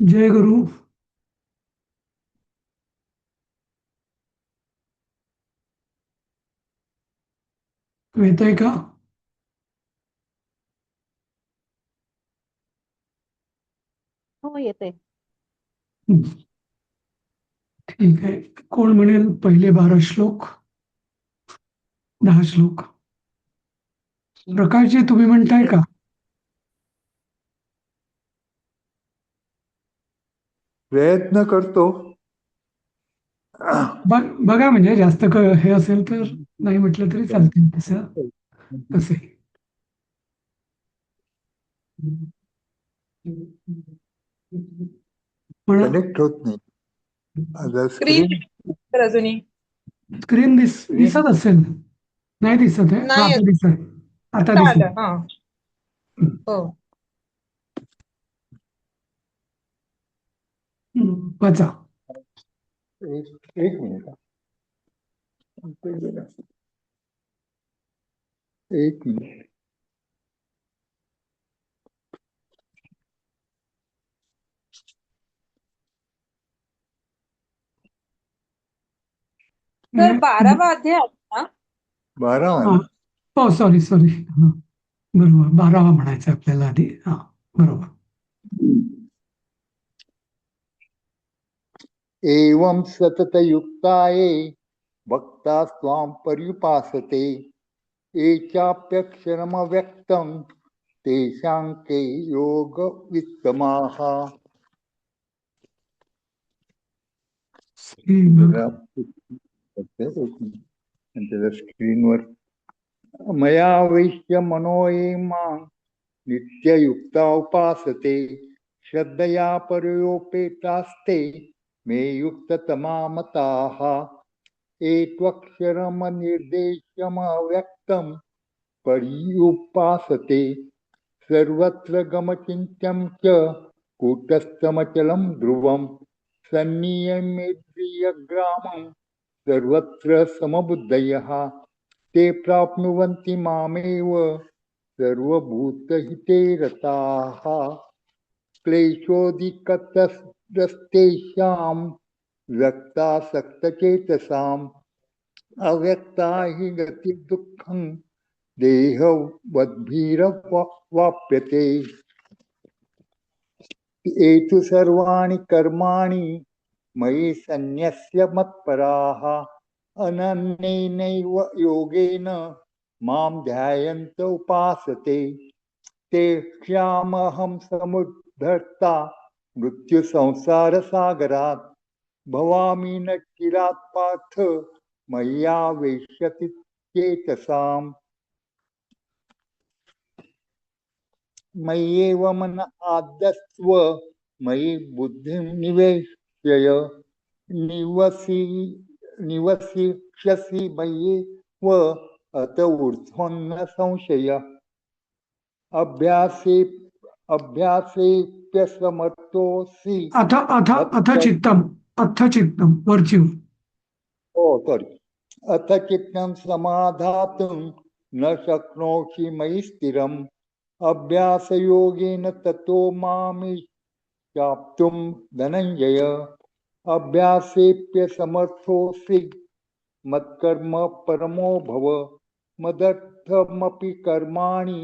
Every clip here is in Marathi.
जय गुरु. येतंय का? हो येते. हं, ठीक आहे. कोण म्हणेल पहिले 12 श्लोक, 10 श्लोक? प्रकाशजी तुम्ही म्हणताय का? प्रयत्न करतो. बघा म्हणजे जास्त हे असेल तर नाही म्हटलं तरी चालतील तसं तसे. पण कनेक्ट होत नाही. आता स्क्रीन स्क्रीन तर अजूनही स्क्रीन स्क्रीन दिसत असेल. नाही दिसत आहे. हा नाही आता दिसत. आता आता दिसत. आलं. हा. हो. वाचा. एक मिनिट. एक मिनिट. तर 12वा अध्याय आहे ना? 12 हा. ना. हो सॉरी सॉरी. बरोबर 12वा म्हणायचं आपल्याला आधी. हा बरोबर. एवं सततयुक्ताये भक्ता स्वाम पर्युपासते एचाप्यक्षरमव्यक्तं तेषां के योगवित्तमाः. बघा. त्याच्या स्क्रीनवर मया वैश्य मनो ये मां नित्ययुक्ता उपासते श्रद्धया पर्योपेतास्ते मे युक्ततमा मताः एत्वक्षरमनिर्देश्यमव्यक्तं पर्युपासते सर्वत्र गमचिन्त्यं च कूटस्थमचलं ध्रुवं सन्नियमेन्द्रियग्रामं सर्वत्र समबुद्धयः ते प्राप्नुवन्ति मामेव सर्वभूतहिते रताः क्लेशोऽधिकतस्तेषां व्यक्तासक्तचेतसाम् अव्यक्ता हि गतिर्दुःखं देहवद्भिरवाप्यते एतु सर्वाणि कर्माणि मयि सन्न्यस्य मत्पराः अनन्येनैव योगेन मां ध्यायन्त उपासते तेषामहं समुद्धर्ता मृत्युसंसारसागरात् भवामि न चिरात् पार्थ मय्यावेश्यति चेतसाम् मय्येव मन आदस्व मयि बुद्धिं निवेशय निवसि निवसिष्यसि मय्येव अत ऊर्ध्वं न संशय अभ्यासे अभ्यासेऽप्यसमर्थोऽसि अथ अथ अथ मत्पर् चित्तम. अथ चित्तम वरची. सॉरी अथ चित्तं समाधातुं न शक्नोषि मयि स्थिरम् अभ्यासयोगेन ततो मामिच्छाप्तुं धनञ्जय अभ्यासेऽप्यसमर्थोऽसि मत्कर्म परमो भव मदर्थमपि कर्माणि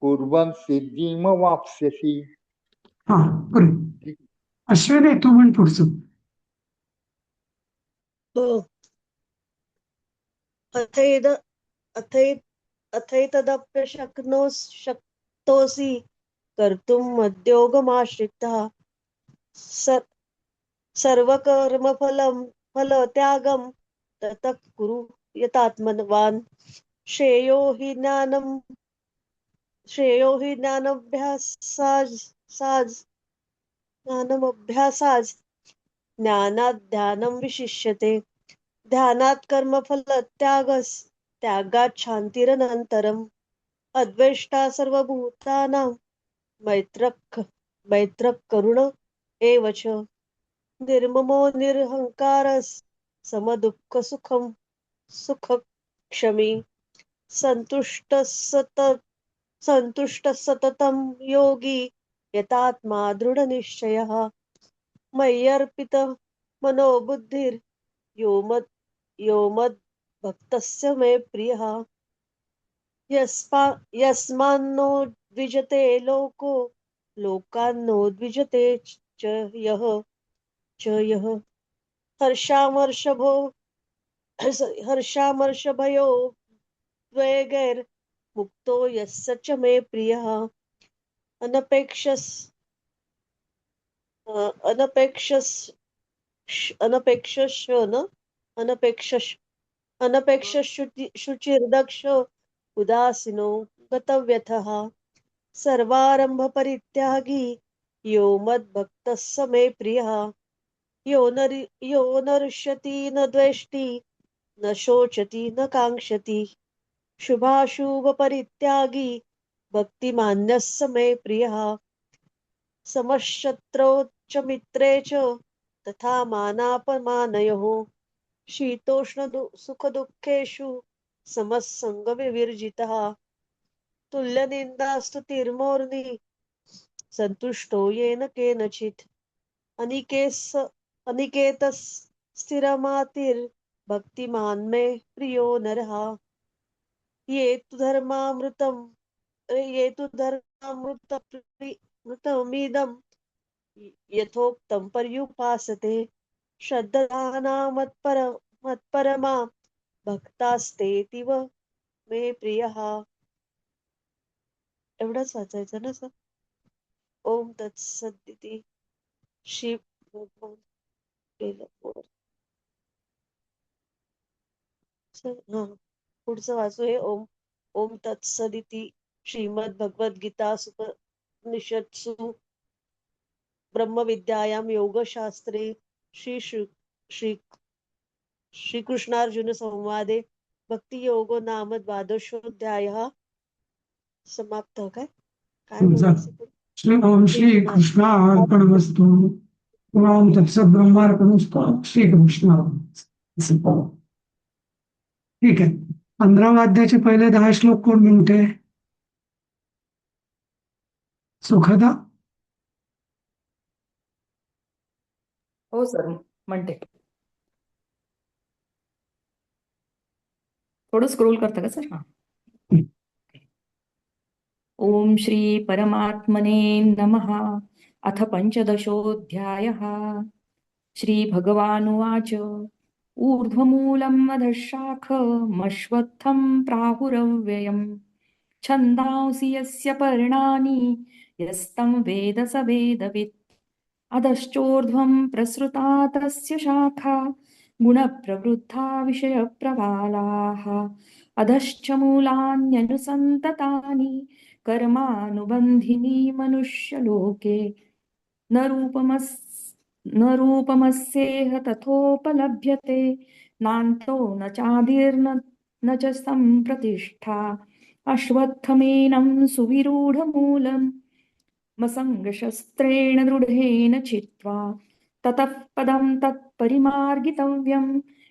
कुर्वन् सिद्धिमवाप्स्यसि. हा पुढे. अश्विनी तू म्हण पुढचं. हो. अथैद अथै अथैतदप्यशक्तोऽसि कर्तुं मद्योगमाश्रितः फलत्यागं ततः कुरु यतात्मवान् श्रेयो हि ज्ञानमभ्यासाज् ज्ञानात् ध्यानं विशिष्यते ध्यानात् त्यागात् शान्तिरनन्तरम् अद्वेष्टा सर्वभूतानां मैत्रः करुण एव च निर्ममो निरहङ्कारः सुखक्षमी सन्तुष्टः सततं योगी यतात्मा दृढनिश्चयः मय्यर्पित मनोबुद्धिर् यो मद्भक्तस्य मे प्रियः यस्मान्नो द्विजते लोको लोकान्नो द्विजते च यः हर्षामर्षभो हर्षामर्षभयो द्वेगैर्मुक्तो यस्य च मे प्रियः अनपेक्षस् अनपेक्षस् अनपेक्षश न अनपेक्षश शुचिर्दक्ष उदासीनो गतव्यथः सर्वारंभ परित्यागी यो मद्भक्तः स मे प्रियः यो न रुष्यति न द्वेष्टि न शोचति न काङ्क्षति शुभाशुभपरित्यागी भक्तिमान्यः स मे प्रियः समशत्रौ च मित्रे च तथा मानापमानयोः शीतोष्ण सुखदुःखेषु समसंगविवर्जितः तुल्यनिन्दास्तुतिर्मौनी सन्तुष्टो येन केनचित् अनिकेतः स्थिरमतिर्भक्तिमान् मे प्रियो नरः ये तु धर्मामृतमिदं यथोक्तं पर्युपासते श्रद्धाना मत्परमा भक्तास्तेतीव मे प्रियः. एवढंच वाचायचं ना सर. ओम तत्सदिती श्री भगवान हा पुढचं वाचू हे ओम ओम तत्सदिती श्रीमद भगवद्गीता उपनिषत्सु ब्रह्मविद्यायां योगशास्त्रे श्रीकृष्णार्जुन संवादे भक्तियोगो नाम द्वादशोऽध्यायः समाप्तः. काय बोलायचं पुढे? ओम श्री कृष्णार्पणमस्तु. ओम तत्सत् ब्रह्मार्पणमस्तु. श्रीकृष्ण. ठीक आहे. 15व्या अध्यायाचे पहिले 10 श्लोक कोण म्हणते? सुखदा. हो सर म्हणते. थोडं स्क्रोल करता का सर? हा. ओम श्री परमात्मने नमः. अथ पंचदशोऽध्यायः. श्रीभगवानुवाच ऊर्ध्वमूलम् अधः शाखमश्वत्थं प्राहुरव्ययम् छन्दांसि यस्य पर्णानि यस्तं वेद स वेदवित् अधश्चोर्ध्वं प्रसृता तस्य शाखा गुणप्रवृद्धा विषयप्रवालाः अधश्च मूलान्यनुसन्ततानि कर्मानुबन्धिनी मनुष्यलोके न रूपमस्येह तथोपलभ्यते नान्तो न चादिर्न न च सम्प्रतिष्ठा अश्वत्थमेनं सुविरूढमूलम् मसङ्गशस्त्रेण दृढेन चित्वा ततः पदं तत्परिमार्गितव्यं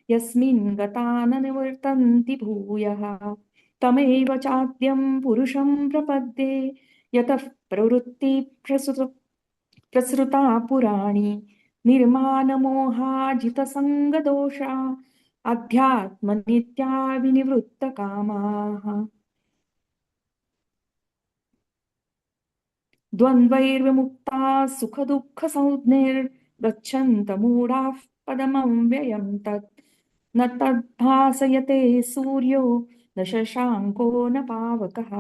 यस्मिन् गता न निवर्तन्ति भूयः तमेव चाद्यं पुरुषं प्रपद्ये यतः प्रवृत्ति प्रसृता पुराणी निर्मानमोहाजितसङ्गदोषा अध्यात्मनित्या विनिवृत्तकामाः द्वन्द्वैर्विमुक्ता सुखदुःखसंज्ञैर्गच्छन्तमूढाः पदमव्ययं तत् न तद्भासयते सूर्यो न शशाङ्को न पावकः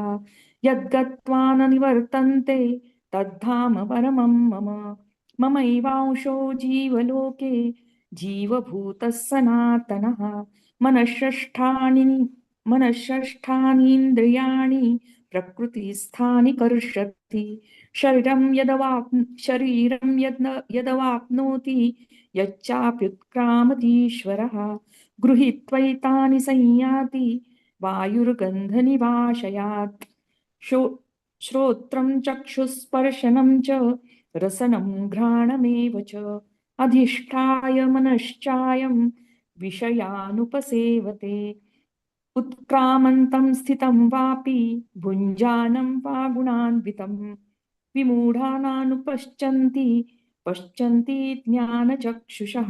यद्गत्वा न निवर्तन्ते तद्धाम परमं मम ममैवांशो जीवलोके जीवभूतः सनातनः मनःषष्ठानीन्द्रियाणि प्रकृतिस्थानि कर्षति शरीरं यदवाप्नोति यच्चाप्युत्क्रामतीश्वरः गृहीत्वैतानि संयाति वायुर्गन्धनिवाशयात् श्रोत्रं चक्षुस्पर्शनं च रसनं घ्राणमेव च अधिष्ठाय मनश्चायं विषयानुपसेवते उत्क्रामन्तं स्थितं वापि भुञ्जानं वा गुणान्वितं विमूढानानुपश्यन्ति पश्यन्ति ज्ञानचक्षुषः.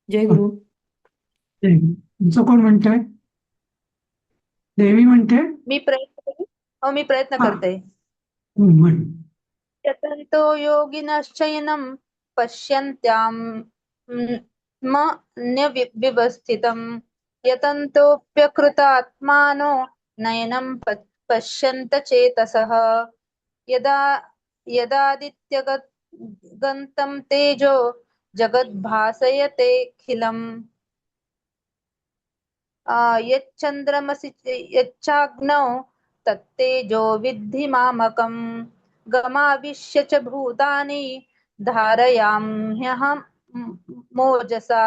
जय गुरु. तुमचं कोण म्हणतंय? देवी म्हणते. मी प्रयत्न हा. करते. म्हण. यतन्तो योगिनश्चैनं पश्यन्त्यां व्यवस्थितं यतन्तोऽप्यकृतात्मानो नयनं पश्यन्त चेतसः यदा यदादित्यगन्तं तेजो जगद्भासयतेऽखिलम् यच्चन्द्रमसि यच्चाग्नौ तत्तेजो विद्धि मामकम् गमाविश्य च भूतानि धारयाम्यहं मोजसा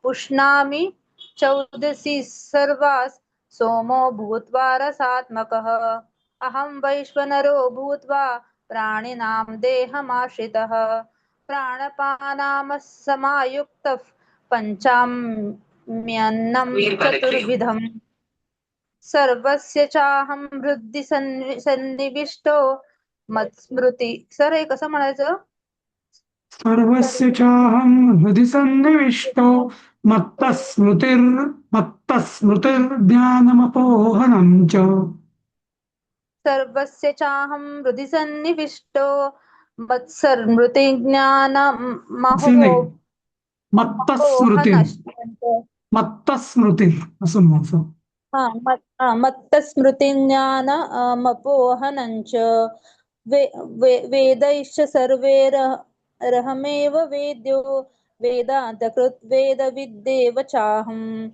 पुष्णामि चौदसी सर्वास् सोमो भूत्वा रसात्मकः अहं वैश्वनरो भूत्वा प्राणिनां देहमाश्रितः प्राणपानामसमायुक्तः पञ्चाम्यन्नं चतुर्विधम् सर्वस्य चाहं हृदि सन्निविष्टो मत्स्मृती. सर हे कसं म्हणायचं? सर्वस्य चाहं हृदि सन्निविष्टो मत्तस्मृतिर्ज्ञानमपोहनं च. सर्वस्य चाहं हृदि सन्निविष्टो मत्सर्मृतिज्ञानमहो मत्तस्मृतिर् असं म्हणायचं. मत्तस्मृतिज्ञानमपोहनं च वेदैश्च सर्वैरहमेव वेद्यो वेदान्तकृत् वेदविद्येव चाहम्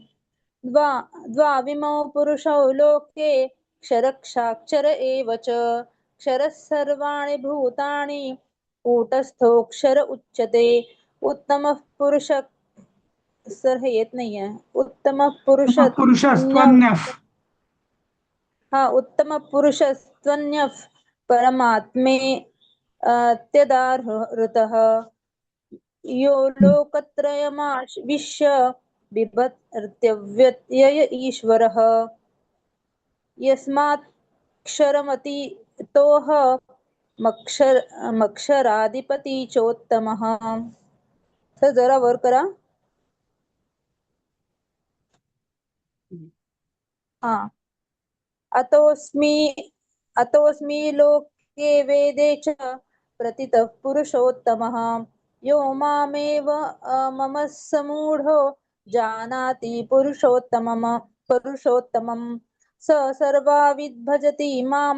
द्वाविमौ पुरुषौ लोके क्षरक्षाक्षर एव च क्षरः सर्वाणि भूतानि कूटस्थोऽक्षर उच्यते. उत्तमः पुरुष सर हे येत नाहीये. उत्तम पुरुषस्त्वन्यः परमात्मे त्यदाहृतः यो लोकत्रयमाविश्य बिभर्त्यव्यय ईश्वरः यस्मात्क्षरमतीतोह मक्षराधिपती चोत्तमः. तर जरा वर करा. अतोऽस्मि लोके वेदे च प्रतितः पुरुषोत्तमः यो मामेव मम समूढो जानाति पुरुषोत्तमम् स सर्वाविद् भजति मां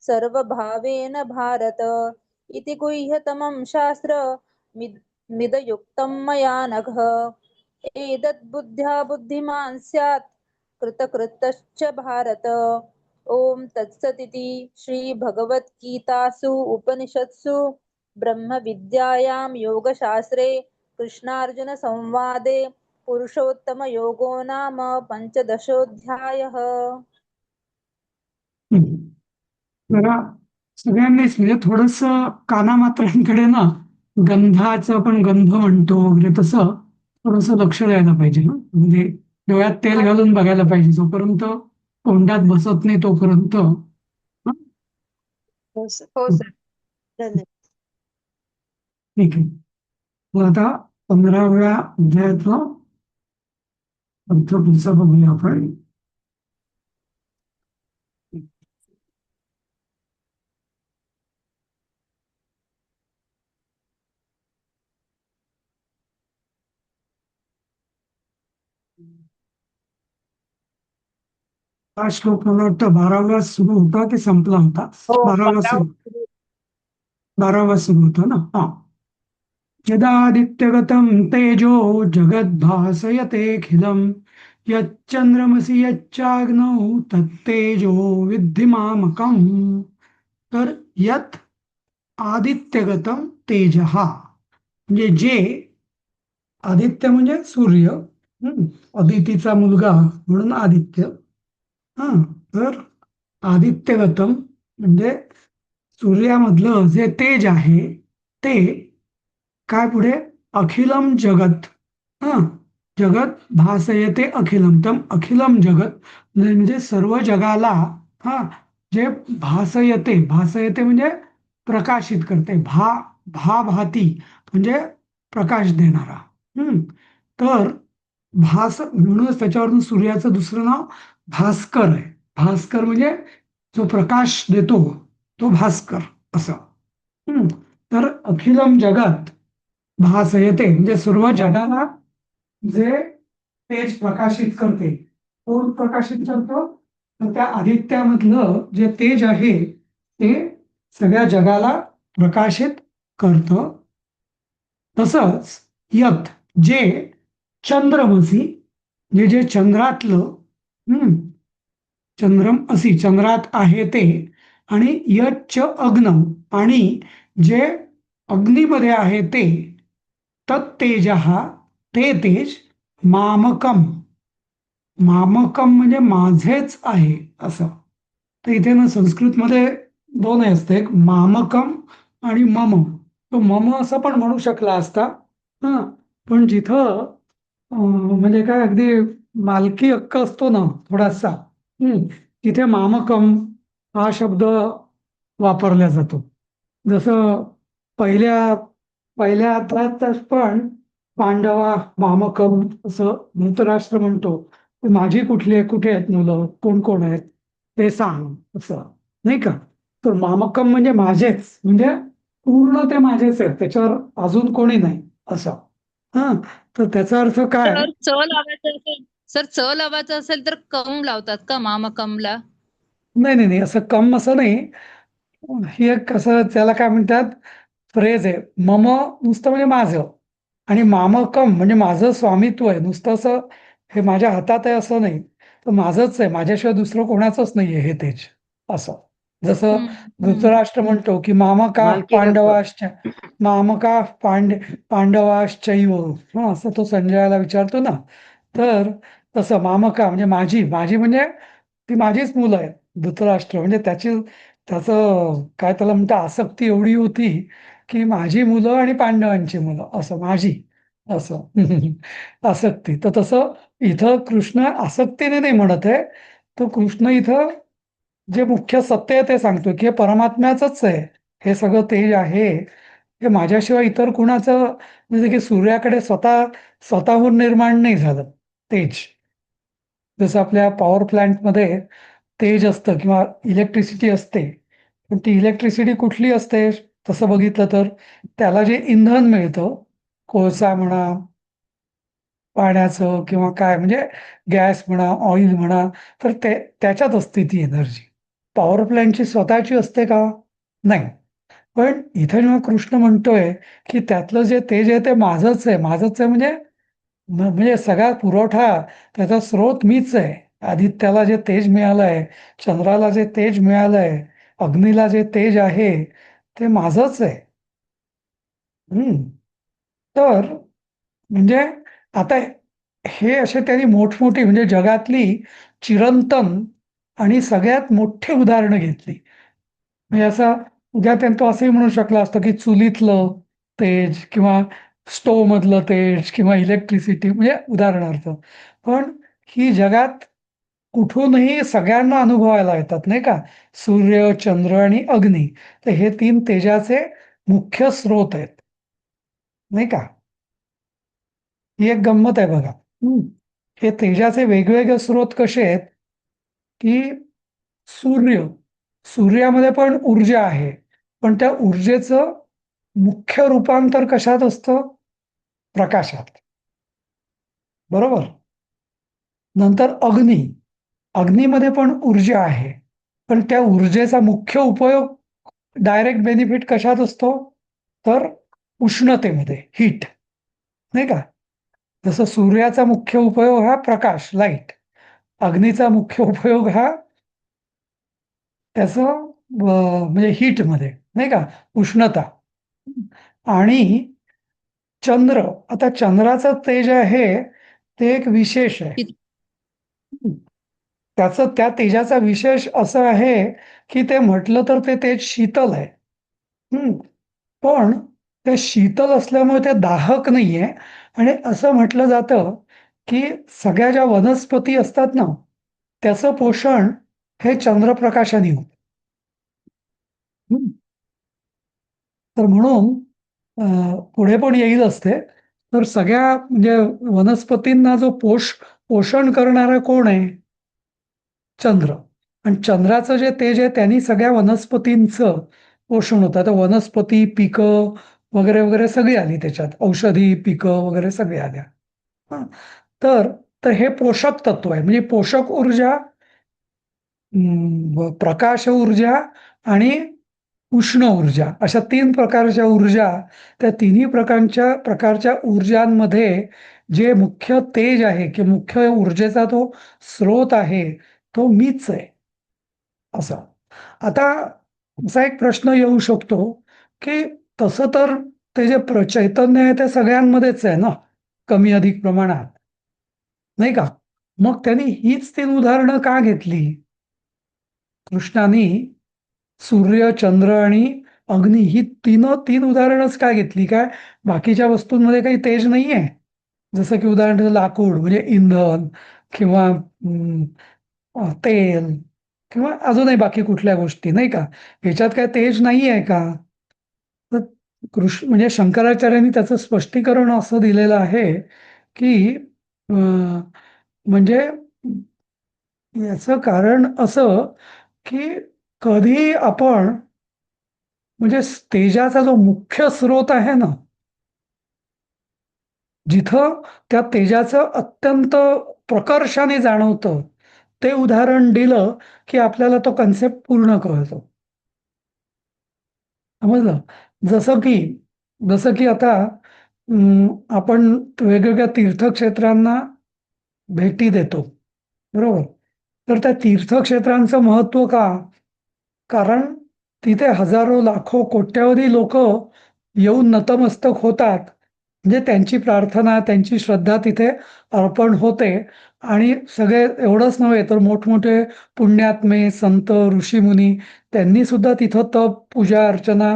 सर्वभावेन भारत इति गुह्यतमं शास्त्र मिदयुक्तं मया नघ एतद् बुद्ध्या बुद्धिमान् स्यात् कृतकृतश्च भारत. ओम तत्सदिति श्रीभगवद्गीतासु उपनिषत्सु ब्रह्मविद्यायां योगशास्त्रे कृष्णार्जुनसंवादे पुरुषोत्तमयोगो नाम 15. जरा सगळ्यांनीच म्हणजे थोडस कानामात्रांकडे ना गंधाचं पण गंध म्हणतो वगैरे तसं थोडस लक्ष द्यायला पाहिजे ना. म्हणजे डोळ्यात तेल घालून बघायला पाहिजे. जोपर्यंत तोंडात बसत नाही तोपर्यंत. हो सर. हो सर. धन्यवाद. ठीक आहे. मग आता 15व्या अध्यायातला अर्थ पुढचा बघूया आपण. हा श्लोक मला वाटतं 12वा सुरू होता की संपला होता. 12वा सुरू होता ना. हा. यदादित्यगतं तेजो जगद्भासयतेऽखिलं यच्चंद्रमसि यच्चाग्नौ तत्तेजो विद्धि मामकम्. तर यत आदित्यगतं तेजः म्हणजे जे आदित्य म्हणजे सूर्य, अदितीचा मुलगा म्हणून आदित्य. तर आदित्यगतम म्हणजे सूर्यामधलं जे तेज आहे ते काय पुढे अखिलम जगत. जगत भासयते अखिलम. तम अखिलम जगत म्हणजे सर्व जगाला जे भासयते म्हणजे प्रकाशित करते. भाती म्हणजे प्रकाश देणारा. हम्म. तर म्हणूनच त्याच्यावरून सूर्याचं दुसरं नाव भास्कर आहे. भास्कर म्हणजे जो प्रकाश देतो तो भास्कर असं. हम्म. तर अखिलम जगात भासयते म्हणजे सर्व जगाला जे तेज प्रकाशित करते. कोण प्रकाशित करतो? तर त्या आदित्यामधलं जे तेज आहे ते सगळ्या जगाला प्रकाशित करतं. तसंच यत जे चंद्रमसी म्हणजे जे चंद्रातलं हम्म, चंद्रम असी चंद्रात आहे ते, आणि यच्च अग्नम आणि जे अग्नीमध्ये आहे ते, तत्तेज ते तेज मामकम. मामकम म्हणजे माझेच आहे असं. तर इथे ना संस्कृतमध्ये दोन आहे असते, एक मामकम आणि मम. तो मम असं पण म्हणू शकला असता. हा, पण जिथं म्हणजे काय अगदी मालकी हक्क असतो ना थोडासा, तिथे मामकम हा शब्द वापरला जातो. जसं पहिल्या पहिल्या अध्यायात पण पांडवा मामकम असं धृतराष्ट्र म्हणतो, माझी कुठे आहेत मुलं, कोण कोण आहेत ते सांग असं, नाही का? तर मामकम म्हणजे माझेच, म्हणजे पूर्ण ते माझेच आहेत, त्याच्यावर अजून कोणी नाही असं. हा, तर त्याचा अर्थ काय? तर च लावायचं असेल सर, च लावायचं असेल तर कम लावतात का मामकमला? नाही नाही नाही, असं कम असं नाही. ही एक कसं त्याला काय म्हणतात, फ्रेज आहे. मम नुसतं म्हणजे माझं, आणि मामकम म्हणजे माझं स्वामित्व आहे. नुसतं असं हे माझ्या हातात आहे असं नाही, तर माझंच आहे, माझ्याशिवाय दुसरं कोणाचंच नाहीये हे तेज असं. जसं धृतराष्ट्र म्हणतो की मामका मालकी हक्क. पांडवाश्च मामका पांडवाश्चैव, असं तो संजयाला विचारतो ना. तर तसं मामका म्हणजे माझी माझी म्हणजे ती माझीच मुलं आहेत. धृतराष्ट्र म्हणजे त्याचं काय त्याला म्हणतं, आसक्ती एवढी होती की माझी मुलं आणि पांडवांची मुलं असं, माझी असं आसक्ती. तर तसं इथं कृष्ण आसक्तीने नाही म्हणत आहे. तो कृष्ण इथं जे मुख्य सत्य आहे ते सांगतो की हे परमात्म्याचंच आहे, हे सगळं तेज आहे, हे माझ्याशिवाय इतर कुणाचं, म्हणजे की सूर्याकडे स्वतःहून निर्माण नाही झालं तेज. जसं आपल्या पॉवर प्लांटमध्ये तेज असतं किंवा इलेक्ट्रिसिटी असते, पण ती इलेक्ट्रिसिटी कुठली असते तसं बघितलं तर त्याला जे इंधन मिळतं, कोळसा म्हणा, पाण्याचं किंवा काय म्हणजे गॅस म्हणा, ऑइल म्हणा, तर त्याच्यात असते ती एनर्जी. पॉवर प्लॅन्टची स्वतःची असते का? नाही. पण इथं जेव्हा कृष्ण म्हणतोय की त्यातलं जे तेज आहे ते माझंच आहे, माझंच आहे म्हणजे म्हणजे सगळा पुरवठा, त्याचा स्रोत मीच आहे. आदित्याला जे तेज मिळालंय, चंद्राला जे तेज मिळालंय, अग्नीला जे तेज आहे ते माझंच आहे. तर म्हणजे आता हे असे त्यांनी मोठमोठी म्हणजे जगातली चिरंतन आणि सगळ्यात मोठी उदाहरणं घेतली. म्हणजे असं उद्या तो असंही म्हणू शकला असतं की चुलीतलं तेज किंवा स्टोव मधलं तेज किंवा इलेक्ट्रिसिटी, म्हणजे उदाहरणार्थ. पण ही जगात कुठूनही सगळ्यांना अनुभवायला येतात, नाही का? सूर्य, चंद्र आणि अग्नी, तर हे तीन तेजाचे मुख्य स्रोत आहेत, नाही का? ही एक गंमत आहे बघा. हे तेजाचे वेगवेगळे स्रोत कसे आहेत की सूर्यामध्ये पण ऊर्जा आहे, पण त्या ऊर्जेचं मुख्य रूपांतर कशात असतं? प्रकाशात, बरोबर. नंतर अग्नीमध्ये पण ऊर्जा आहे, पण त्या ऊर्जेचा मुख्य उपयोग, डायरेक्ट बेनिफिट कशात असतो? तर उष्णतेमध्ये, हीट, नाही का? जसं सूर्याचा मुख्य उपयोग हा प्रकाश, लाईट. अग्नीचा मुख्य उपयोग हा त्याचं म्हणजे हीटमध्ये, नाही का, उष्णता. आणि आता चंद्राचं तेज आहे ते एक विशेष आहे. त्या तेजाचा विशेष असं आहे की ते म्हटलं तर ते तेज शीतल आहे. पण ते शीतल असल्यामुळे ते दाहक नाहीये. आणि असं म्हटलं जातं की सगळ्या ज्या वनस्पती असतात ना, त्याचं पोषण हे चंद्रप्रकाशाने होतं. तर म्हणून पुढे पण येईल असते. तर सगळ्या म्हणजे वनस्पतींना जो पोषण करणारा कोण आहे? चंद्र. आणि चंद्राचं जे तेज आहे त्यांनी सगळ्या वनस्पतींचं पोषण होतं. आता वनस्पती, पिकं वगैरे वगैरे सगळी आली त्याच्यात, औषधी पिकं वगैरे सगळे आल्या. हं. तर तर हे पोषक तत्व आहे. म्हणजे पोषक ऊर्जा, प्रकाश ऊर्जा आणि उष्ण ऊर्जा, अशा 3 प्रकारच्या ऊर्जा. त्या तिन्ही प्रकारच्या ऊर्जांमध्ये जे मुख्य तेज आहे की मुख्य ऊर्जेचा तो स्रोत आहे, तो मीच आहे. असं. आता असा एक प्रश्न येऊ शकतो की तसं तर ते जे चैतन्य आहे ते सगळ्यांमध्येच आहे ना, कमी अधिक प्रमाणात, नाही का? मग त्यांनी हीच 3 उदाहरणं का घेतली? कृष्णाने सूर्य, चंद्र आणि अग्नी ही तीन उदाहरणच काय घेतली? काय बाकीच्या वस्तूंमध्ये काही तेज नाहीये? जसं की उदाहरण लाकूड म्हणजे इंधन, किंवा तेल, किंवा अजूनही बाकी कुठल्या गोष्टी, नाही का? ह्याच्यात काय तेज नाही आहे का? तर म्हणजे शंकराचार्यांनी त्याचं स्पष्टीकरण असं दिलेलं आहे की म्हणजे याचं कारण असं की कधी आपण म्हणजे तेजाचा जो मुख्य स्रोत आहे ना, जिथं त्या तेजाचं अत्यंत प्रकर्षाने जाणवतं, ते उदाहरण दिलं की आपल्याला तो कन्सेप्ट पूर्ण कळतो. समजलं? जसं की जसं की आता आपण वेगवेगळ्या तीर्थक्षेत्रांना भेटी देतो, बरोबर? तर त्या तीर्थक्षेत्रांचं महत्व का? कारण तिथे हजारो, लाखो, कोट्यावधी लोक येऊन नतमस्तक होतात. म्हणजे त्यांची प्रार्थना, त्यांची श्रद्धा तिथे अर्पण होते. आणि सगळे एवढंच नव्हे तर मोठमोठे पुण्यात्मे, संत, ऋषीमुनी त्यांनी सुद्धा तिथं तप, पूजा, अर्चना,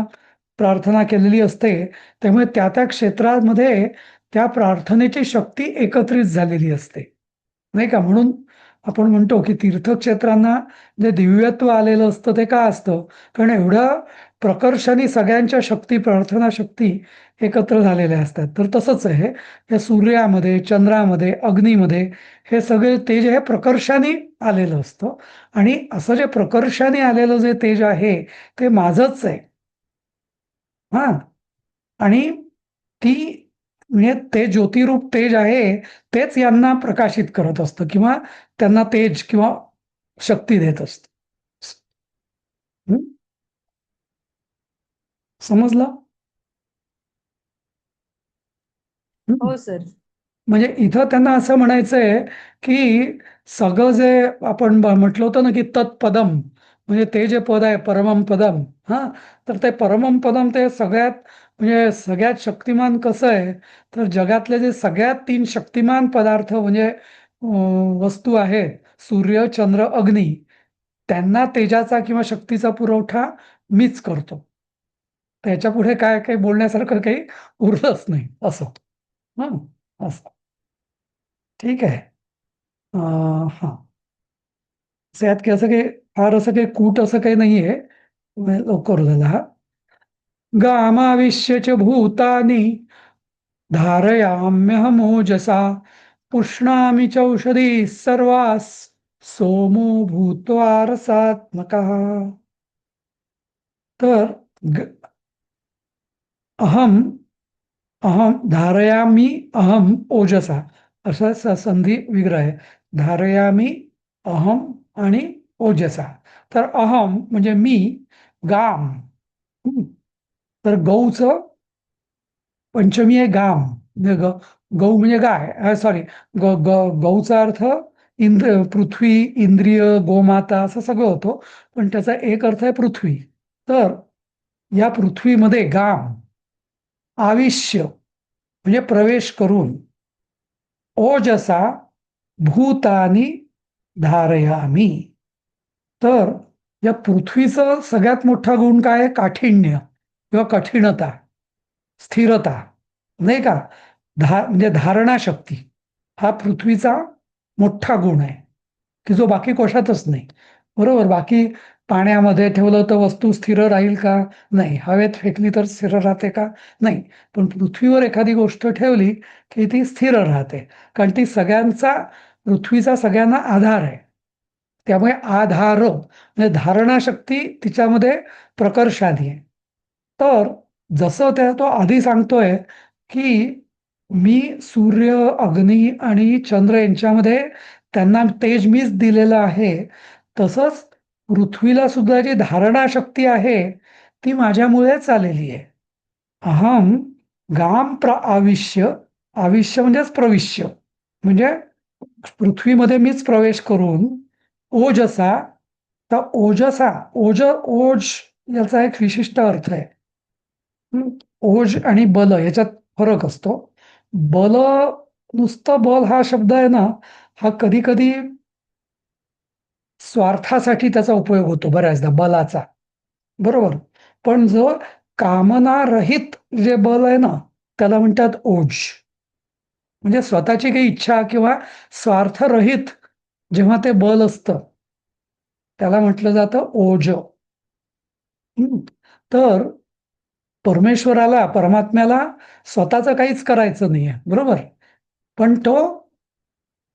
प्रार्थना केलेली असते. त्यामुळे त्या त्या क्षेत्रामध्ये त्या प्रार्थनेची शक्ती एकत्रित झालेली असते, नाही का? म्हणून आपण म्हणतो की तीर्थक्षेत्रांना जे दिव्यत्व आलेलं असतं ते का असतं? कारण एवढ्या प्रकर्षाने सगळ्यांच्या शक्ती, प्रार्थना शक्ती एकत्र झालेल्या असतात. तर तसंच आहे या सूर्यामध्ये, चंद्रामध्ये, अग्नीमध्ये हे सगळे तेज हे प्रकर्षाने आलेलं असतं. आणि असं जे प्रकर्षाने आलेलं जे तेज आहे ते माझंच आहे. हा. आणि ती म्हणजे ते ज्योतिरूप तेज आहे, तेच यांना प्रकाशित करत असतं किंवा त्यांना तेज किंवा शक्ती देत असतं. हं? समजलं? हं. हो सर. म्हणजे इथं त्यांना असं म्हणायचंय की सगळं जे आपण म्हटलं होतं ना की तत्पदम, म्हणजे ते जे पद आहे परमम पदम, हा, तर ते परमम पदम ते सगळ्यात म्हणजे सगळ्यात शक्तिमान कसं आहे? तर जगातले जे सगळ्यात 3 शक्तिमान पदार्थ म्हणजे वस्तू आहेत, सूर्य, चंद्र, अग्नी, त्यांना तेजाचा किंवा शक्तीचा पुरवठा मीच करतो. त्याच्या पुढे काय काही बोलण्यासारखं काही उरलंच नाही असं. हं, असं. ठीक आहे. हां. यात की असं काही फार असं काही कूट असं काही नाहीये. लवकर झाला हा. गामाविश्य च भूतानि धारयाम्यहमोजसा पुष्णामि चौषधी सर्वास सोमो भूत्वा रसात्मकः. तर अहम अहम धारयामी, अहम ओजसा, असा संधी विग्रह आहे. धारयामी, अहम आणि ओजसा. तर अहम म्हणजे मी, गाम. हं. तर गौचं पंचमी आहे गाम, म्हणजे गौ म्हणजे गाय, सॉरी, गौचा अर्थ पृथ्वी, इंद्रिय, गोमाता असं सगळं होतो. पण त्याचा एक अर्थ आहे पृथ्वी. तर या पृथ्वीमध्ये गाम, आविष्य म्हणजे प्रवेश करून, ओजसा भूतानी धारयामी. तर या पृथ्वीचं सगळ्यात मोठा गुण काय आहे? काठिण्य किंवा कठीणता, स्थिरता, नाही का? म्हणजे धारणा शक्ती हा पृथ्वीचा मोठा गुण आहे की जो बाकी कशातच नाही. बरोबर? बाकी पाण्यामध्ये ठेवलं तर वस्तू स्थिर राहील का? नाही. हवेत फेकली तर स्थिर राहते का? नाही. पण पृथ्वीवर एखादी गोष्ट ठेवली की ती स्थिर राहते, कारण ती पृथ्वीचा सगळ्यांना आधार आहे. त्यामुळे आधार म्हणजे धारणाशक्ती तिच्यामध्ये प्रकर्षाने आहे. तर जसं तो आधी सांगतोय की मी सूर्य, अग्नी आणि चंद्र यांच्यामध्ये त्यांना तेज मीच दिलेलं आहे, तसंच पृथ्वीला सुद्धा जी धारणा शक्ती आहे ती माझ्यामुळेच आलेली आहे. अहम गाम आविश्य, आविश्य म्हणजेच प्रविश्य, म्हणजे पृथ्वीमध्ये मीच प्रवेश करून ओजसा, तर ओज याचा एक विशिष्ट अर्थ आहे. ओज आणि बल याच्यात फरक असतो. बल, नुसतं बल हा शब्द आहे ना, हा कधी कधी स्वार्थासाठी त्याचा उपयोग होतो बऱ्याचदा, बलाचा. बरोबर. पण जो कामनारहित जे बल आहे ना, त्याला म्हणतात ओज. म्हणजे स्वतःची काही इच्छा किंवा स्वार्थरहित जेव्हा ते बल असतं त्याला म्हटलं जातं ओज. तर परमात्म्याला स्वतःचं काहीच करायचं नाहीये, बरोबर. पण तो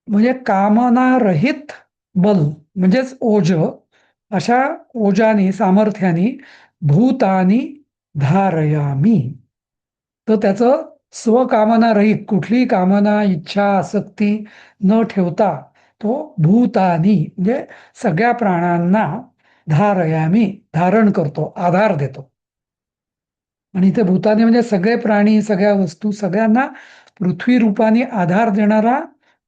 म्हणजे कामनारहित बल म्हणजेच ओज, अशा ओजानी, सामर्थ्यानी भूतानी धारयामी. तर त्याचं स्वकामनारहित, कुठलीही कामना, इच्छा, आसक्ती न ठेवता तो भूतानी म्हणजे सगळ्या प्राणांना धारयामी, धारण करतो, आधार देतो. आणि इथे भूतानी म्हणजे सगळे प्राणी, सगळ्या वस्तू, सगळ्यांना पृथ्वी रूपाने आधार देणारा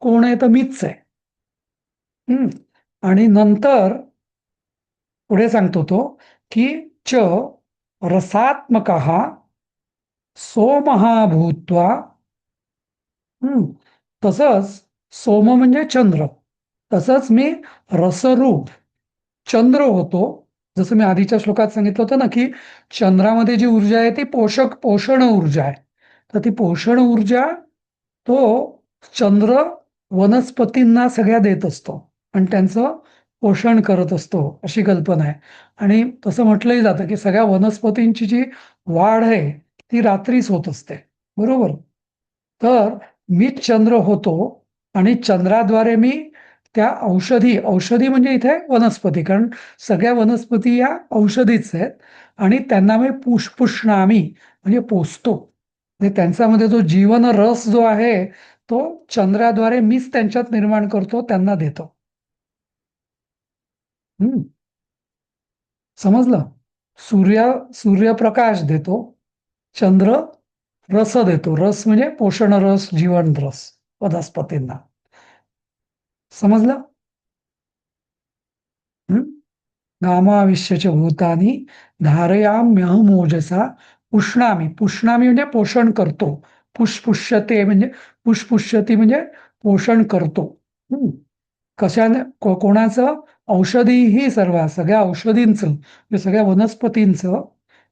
कोण आहे? तर मीच आहे. आणि नंतर पुढे सांगतो तो की च रसात्मक सोमः भूत्वा. तसंच सोम म्हणजे चंद्र, तसंच मी रसरूप चंद्र होतो. जसं मी आधीच्या श्लोकात सांगितलं होतं ना की चंद्रामध्ये जी ऊर्जा आहे ती पोषण ऊर्जा आहे. तर ती पोषण ऊर्जा तो चंद्र वनस्पतींना सगळ्या देत असतो आणि त्यांचं पोषण करत असतो, अशी कल्पना आहे. आणि तसं म्हटलंही जातं की सगळ्या वनस्पतींची जी वाढ आहे ती रात्रीच होत असते, बरोबर. तर मीच चंद्र होतो आणि चंद्राद्वारे मी त्या औषधी म्हणजे इथे वनस्पती, कारण सगळ्या वनस्पती या औषधीच आहेत, आणि त्यांना मी पुष्णामी म्हणजे पोसतो. म्हणजे त्यांच्यामध्ये जो जीवन रस जो आहे तो चंद्राद्वारे मीच त्यांच्यात निर्माण करतो, त्यांना देतो. समजलं? सूर्यप्रकाश देतो, चंद्र रस देतो. रस म्हणजे पोषण रस, जीवन रस वनस्पतींना. समजलं? गामाविश्यच भूतानी धारयाम्यहमोजसा पुष्णामी म्हणजे पोषण करतो. पुष्पुष्यते म्हणजे पोषण करतो. कशाने? कोणाचं? औषधीही सगळ्या औषधींचं म्हणजे सगळ्या वनस्पतींचं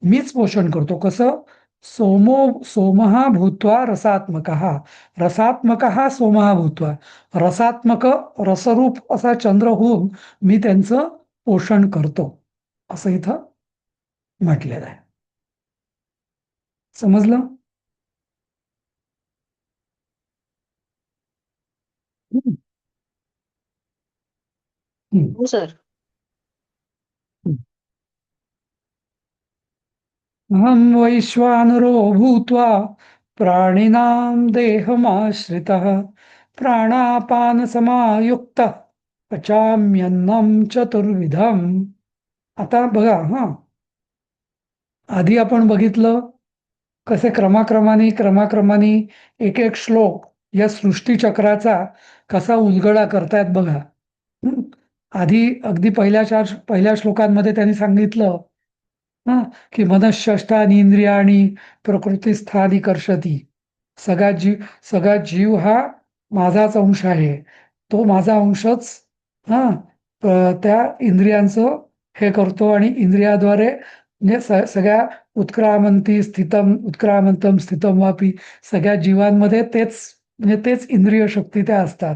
मीच पोषण करतो. कसं? सोमः भूत्वा रसात्मक सोमः भूत्वा, रसात्मक रसरूप असा चंद्र होऊन मी त्यांचं पोषण करतो, असं इथं म्हटलेलं आहे. समजलं? हो सर. अहं वैश्वानरो भूत्वा प्राणिनां देहमाश्रितः प्राणापानसमायुक्तः पचाम्यन्नं चतुर्विधम्. आता बघा, आधी आपण बघितलं कसे क्रमाक्रमाने एक एक श्लोक या सृष्टीचक्राचा कसा उलगडा करतायत बघा. आधी अगदी पहिल्या श्लोकांमध्ये त्यांनी सांगितलं की मनःषष्ठानी इंद्रियाणी प्रकृतीस्थानी कर्षती. सगळा जीव हा माझाच अंश आहे, तो माझा अंशच त्या इंद्रियांचं हे करतो आणि इंद्रियाद्वारे म्हणजे सगळ्या उत्क्रामंतम स्थितम वापी, सगळ्या जीवांमध्ये तेच इंद्रिय शक्ती त्या असतात.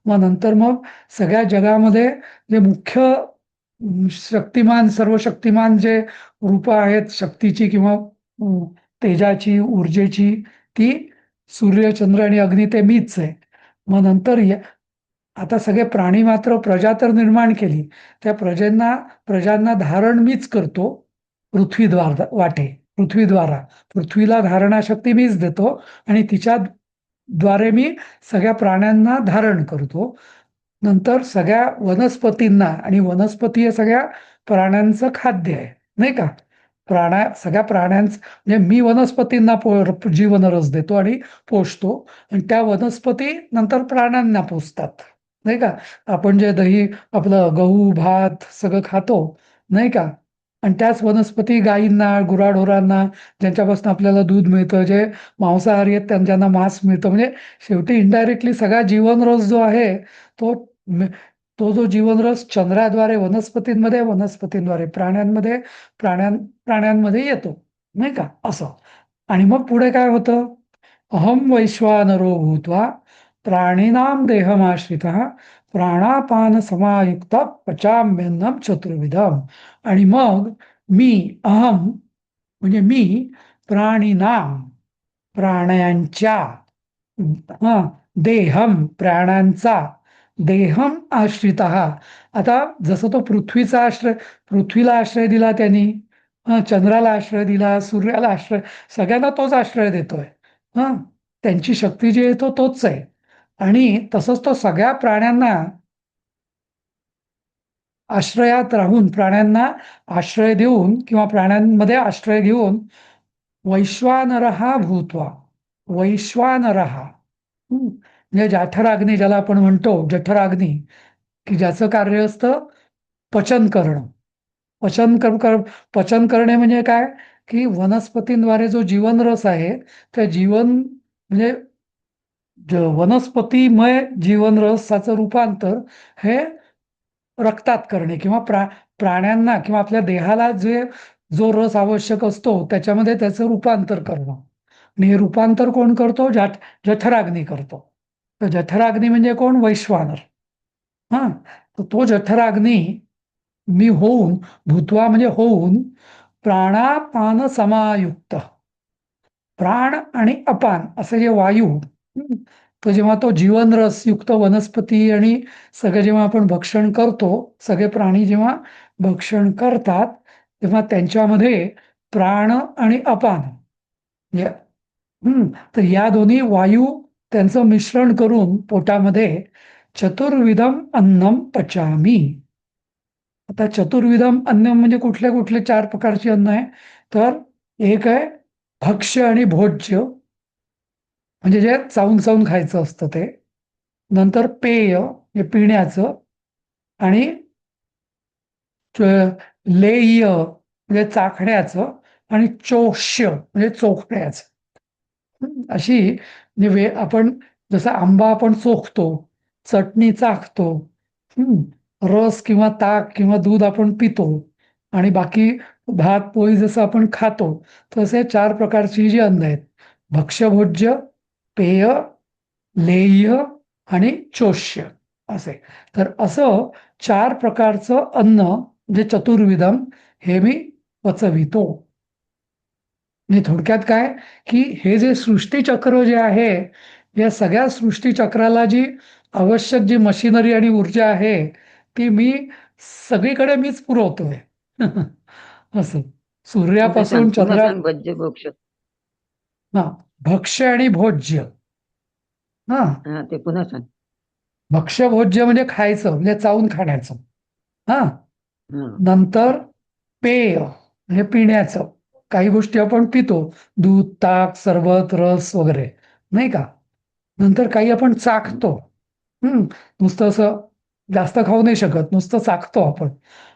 मग नंतर सगळ्या जगामध्ये जे मुख्य शक्तिमान सर्वशक्तिमान जे रूप आहेत शक्तीची किंवा तेजाची ऊर्जेची, ती सूर्य चंद्र आणि अग्नी ते मीच आहे. मग नंतर आता सगळे प्राणी मात्र प्रजा तर निर्माण केली, त्या प्रजांना धारण मीच करतो पृथ्वीद्वार वाटे पृथ्वीद्वारा. पृथ्वीला धारणाशक्ती मीच देतो आणि तिच्या द्वारे मी सगळ्या प्राण्यांना धारण करतो. नंतर सगळ्या वनस्पतींना, आणि वनस्पती हे सगळ्या प्राण्यांचं खाद्य आहे, नाही का? सगळ्या प्राण्यांचं म्हणजे मी वनस्पतींना जीवनरस देतो आणि पोषतो, आणि त्या वनस्पती नंतर प्राण्यांना पोसतात, नाही का? आपण जे दही, आपलं गहू भात सगळं खातो, नाही का? आणि त्याच वनस्पती गायींना, गुराढोरांना, ज्यांच्यापासून आपल्याला दूध मिळतं, जे मांसाहारी आहेत त्यांना मांस मिळतं. म्हणजे शेवटी इनडायरेक्टली सगळा जीवनरस जो आहे तो तो जो जीवनरस चंद्राद्वारे वनस्पतींद्वारे प्राण्यांमध्ये येतो, नाही का? असं. आणि मग पुढे काय होतं? अहम वैश्वानरो भूत्वा प्राणिनाम देहमाश्रितः प्राणापान समायुक्त पचाम्यन्नम चतुर्विधम. आणि मग मी, अहम म्हणजे मी, प्राणिनाम प्राण्यांच्या, हा, देहम प्राण्यांचा, देहम आश्रित. आता जसं तो पृथ्वीला आश्रय दिला त्यांनी, चंद्राला आश्रय दिला, सूर्याला आश्रय, सगळ्यांना तोच आश्रय देतोय. हा, त्यांची शक्ती जी आहे तोच आहे. आणि तसंच तो सगळ्या प्राण्यांना आश्रयात राहून, प्राण्यांना आश्रय देऊन किंवा प्राण्यांमध्ये आश्रय घेऊन वैश्वानरहा भूत्वा, वैश्वानरहा, म्हणजे जठराग्नी ज्याला आपण म्हणतो, जठराग्नी, की ज्याचं कार्य असतं पचन करणं. पचन करणे म्हणजे काय? की वनस्पतींद्वारे जो जीवनरस आहे, त्या म्हणजे वनस्पतीमय जीवनरसाचं रूपांतर हे रक्तात करणे, किंवा प्राण्यांना किंवा आपल्या देहाला जो रस आवश्यक असतो त्याच्यामध्ये त्याचं रूपांतर करणं. आणि हे रूपांतर कोण करतो? जठराग्नी करतो. तर जठराग्नी म्हणजे कोण? वैश्वानर. हा, तर तो जठराग्नी मी होऊन, भूत्वा म्हणजे होऊन, प्राणापान समायुक्त, प्राण आणि अपान असे जे वायू, तो जेव्हा तो जीवनरस युक्त वनस्पती आणि सगळं जेव्हा आपण भक्षण करतो, सगळे प्राणी जेव्हा भक्षण करतात, तेव्हा त्यांच्यामध्ये प्राण आणि अपान, म्हणजे तर या दोन्ही वायू त्यांचं मिश्रण करून पोटामध्ये चतुर्विधम अन्नम पचामी. आता चतुर्विधम अन्न म्हणजे कुठले कुठले 4 प्रकारची अन्न आहे? तर एक आहे भक्ष्य आणि भोज्य, म्हणजे जे चावून चावून खायचं असतं ते. नंतर पेय, हे पिण्याचं. आणि लेह्य म्हणजे चाखण्याचं. आणि चोष्य म्हणजे चोखण्याचं. अशी म्हणजे आपण जसं आंबा आपण चोखतो, चटणी चाखतो, रस किंवा ताक किंवा दूध आपण पितो, आणि बाकी भात पोळी जसं आपण खातो, तसे 4 प्रकारची जी अन्न आहेत: भक्ष्यभोज्य, पेय, लेह्य आणि चोष्य असे. तर असं 4 प्रकारचं अन्न म्हणजे चतुर्विधम हे मी पचवितो. म्हणजे थोडक्यात काय, की हे जे सृष्टीचक्र जे आहे, या सगळ्या सृष्टीचक्राला जी आवश्यक जी मशिनरी आणि ऊर्जा आहे, ती मी सगळीकडे मीच पुरवतोय. असं ते सांग, सूर्यापासून पुन्हा सांग. भज्य भोक्ष. हा, भक्ष्य आणि भोज्य. हा, हा, ते पुन्हा सांग. भक्ष्य भोज्य म्हणजे खायचं, म्हणजे चावून खाण्याचं. हा, हा. नंतर पेय हे पिण्याचं, काही गोष्टी आपण पितो, दूध, ताक, सरबत, रस वगैरे, नाही का? नंतर काही आपण चाखतो, नुसतं असं जास्त खाऊ नाही शकत, नुसतं चाखतो आपण.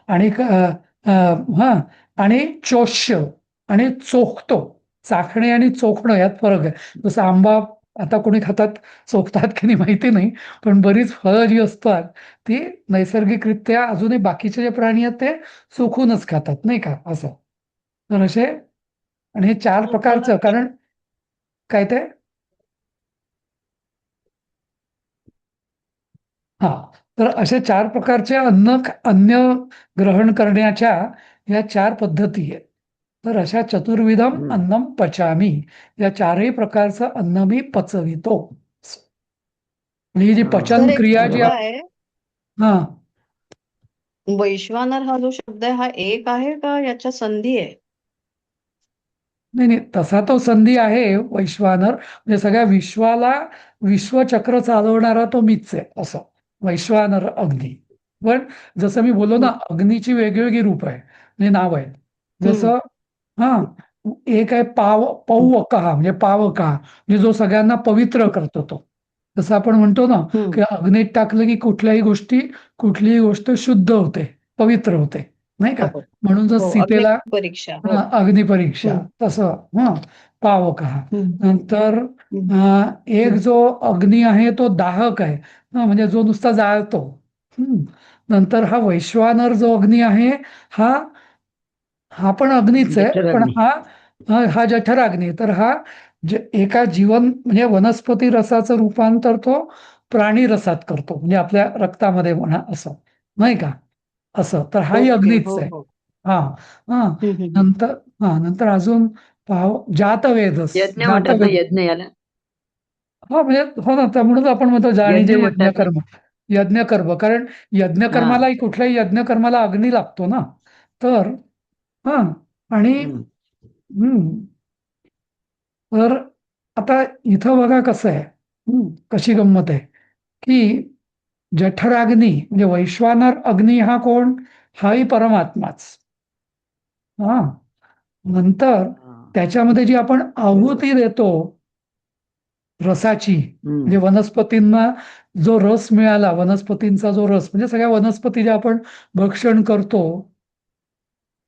आणि हा, आणि चोष्य आणि चोखतो. चाखणे आणि चोखणं यात फरक आहे. जसं आंबा आता कोणी खातात, चोखतात की नाही माहिती नाही, पण बरीच फळं जी असतात ती नैसर्गिकरित्या अजूनही बाकीचे जे प्राणी आहेत ते चोखूनच खातात, नाही का? असं. तर असे, आणि हे 4 प्रकारचं, कारण काय ते, हा, तर अशा 4 प्रकारचे अन्न ग्रहण करण्याच्या या 4 पद्धती आहेत. तर अशा चतुर्विधम हम्म. अन्नम पचामी, या 4ही प्रकारचं अन्न मी पचवितो. आणि ही जी हा. पचन सर एक क्रिया जी शंका आहे, हा वैश्वानर हा जो शब्द आहे हा एक आहे का याच्या संधी आहे? नाही नाही, तसा तो संधी आहे वैश्वानर, म्हणजे सगळ्या विश्वाला विश्वचक्र चालवणारा तो मीच आहे असं वैश्वानर अग्नी. पण जसं मी बोललो ना, अग्नीची वेगवेगळी रूप आहे म्हणजे नाव आहे. जसं हा एक आहे पौवकहा, म्हणजे पावकहा, म्हणजे जो सगळ्यांना पवित्र करतो तो. जसं आपण म्हणतो ना की अग्नीत टाकलं की कुठलीही गोष्ट शुद्ध होते, पवित्र होते, नाही का? हो म्हणून जर हो, सीतेला अग्निपरीक्षा. हो. अग्निपरीक्षा तसं पावकहा. हम्म. नंतर एक जो अग्नी आहे तो दाहक आहे, म्हणजे जो नुसता जाळतो. नंतर हा वैश्वानर जो अग्नी आहे हा हा पण अग्नीच आहे, पण जठराग्नी. हा जठराग्नी. तर हा एका म्हणजे वनस्पती रसाचं रूपांतर तो प्राणी रसात करतो, म्हणजे आपल्या रक्तामध्ये म्हणा असं, नाही का? असं तर हाही ओके. अग्नीच हो आहे. हो. हा हा नंतर नंतर अजून जातवेदस. यज्ञ म्हणतात ना, यज्ञ याला. म्हणजे हो ना, म्हणून आपण म्हणतो जाणी यज्ञ जे म्हणतात ना. यज्ञकर्म. कारण हा. कुठल्याही यज्ञकर्माला अग्नी लागतो ना. तर हा आणि हम्म. हम्म तर आता इथं बघा कसं आहे, कशी गंमत आहे की जठराग्नी म्हणजे वैश्वानर अग्नी हा कोण? हाही परमात्माच. हा नंतर हा. त्याच्यामध्ये जी आपण आहुती देतो रसाची, म्हणजे हम्म. वनस्पतींना जो रस मिळाला, वनस्पतींचा जो रस, म्हणजे सगळ्या वनस्पती ज्या आपण भक्षण करतो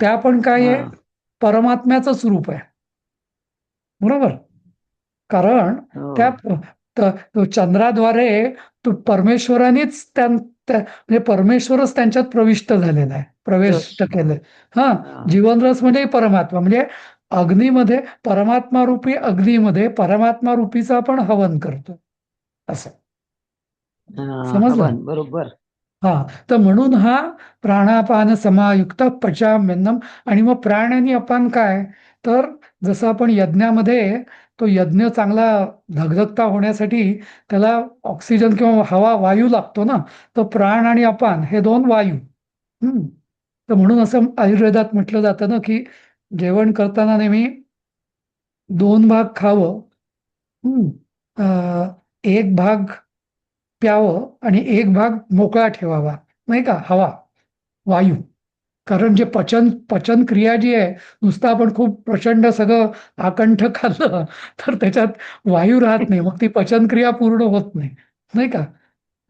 त्या पण काय आहे? हा. परमात्म्याचंच रूप आहे, बरोबर? कारण त्या हो. चंद्राद्वारे तो परमेश्वरानेच म्हणजे परमेश्वरच त्यांच्यात प्रविष्ट झालेला आहे, प्रविष्ट केलंय. हा हा. जीवनरस म्हणजे परमात्मा, म्हणजे अग्नीमध्ये परमात्मा रूपी अग्नीमध्ये परमात्मा रूपीचा आपण हवन करतो असं. समजलं? हवन बरोबर. हा तर म्हणून हा प्राणापान समायुक्त पचाम्यन्नम. आणि मग प्राण आणि अपान काय? तर जसं आपण यज्ञामध्ये तो यज्ञ चांगला धगधगता होण्यासाठी त्याला ऑक्सिजन किंवा हवा वायू लागतो ना, तर प्राण आणि अपान हे 2 वायू. तर म्हणून असं आयुर्वेदात म्हटलं जातं ना की जेवण करताना नेहमी 2 भाग खावं, एक भाग प्यावं आणि एक भाग मोकळा ठेवावा, नाही का? हवा, वायू. कारण जे पचन क्रिया जी आहे, नुसतं आपण खूप प्रचंड सगळं आकंठ खाल्लं तर त्याच्यात वायू राहत नाही, मग ती पचन क्रिया पूर्ण होत नाही, नाही का?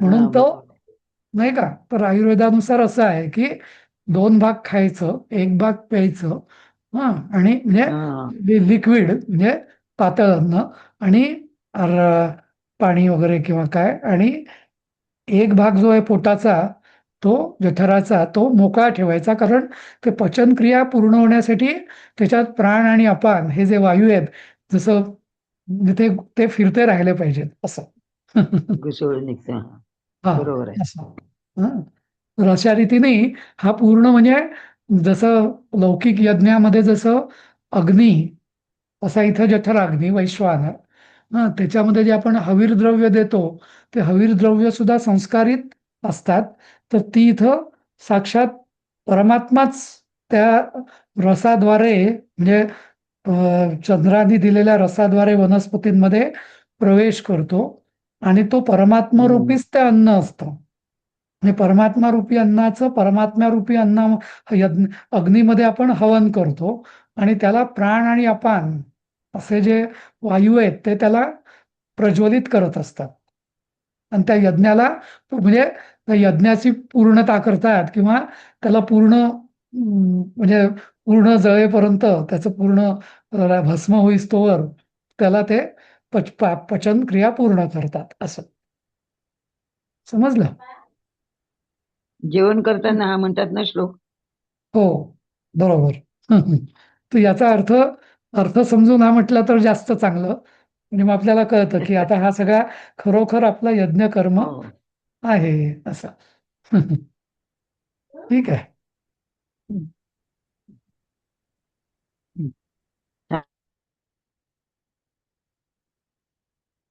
म्हणून हा तो, बरोबर. नाही का? तर आयुर्वेदानुसार असं आहे की 2 भाग खायचं, एक भाग प्यायचं. आणि हा. म्हणजे लिक्विड म्हणजे पातळ अन्न, आणि पाणी वगैरे किंवा काय, आणि एक भाग जो आहे पोटाचा, तो जठराचा, तो मोकळा ठेवायचा. कारण ते पचन क्रिया पूर्ण होण्यासाठी त्याच्यात प्राण आणि अपान हे जे वायू आहेत, जसं म्हणजे ते फिरते राहिले पाहिजेत असं. घुसळून निघतं. हा बरोबर आहे. असं. तर अशा रीतीने हा पूर्ण म्हणजे जसं लौकिक यज्ञामध्ये जसं अग्नी, असा इथं जठराग्नी वैश्वानर. त्याच्यामध्ये जे आपण हवीर द्रव्य देतो, ते हवीर द्रव्य सुद्धा संस्कारित असतात. तर ती इथं साक्षात परमात्माच त्या रसाद्वारे, म्हणजे चंद्राने दिलेल्या रसाद्वारे वनस्पतींमध्ये प्रवेश करतो, आणि तो परमात्मा रूपीच ते अन्न असतं. म्हणजे परमात्मा रूपी अन्नाचं परमात्मा रूपी अग्नीमध्ये आपण हवन करतो, आणि त्याला प्राण आणि अपान असे जे वायू आहेत ते त्याला प्रज्वलित करत असतात. आणि त्या यज्ञाला म्हणजे त्या यज्ञाची पूर्णता करतात, किंवा त्याला पूर्ण म्हणजे पूर्ण जळेपर्यंत त्याचं पूर्ण भस्म होईस्तोवर त्याला ते पचन क्रिया पूर्ण करतात असं. समजलं? जेवण करताना हा म्हणतात ना श्लोक. हो, बरोबर. तर याचा अर्थ समजून हा म्हटलं तर जास्त चांगलं. म्हणजे मग आपल्याला कळतं की आता हा सगळा खरोखर आपला यज्ञ कर्म हो. आहे असं. ठीक आहे. हम्म.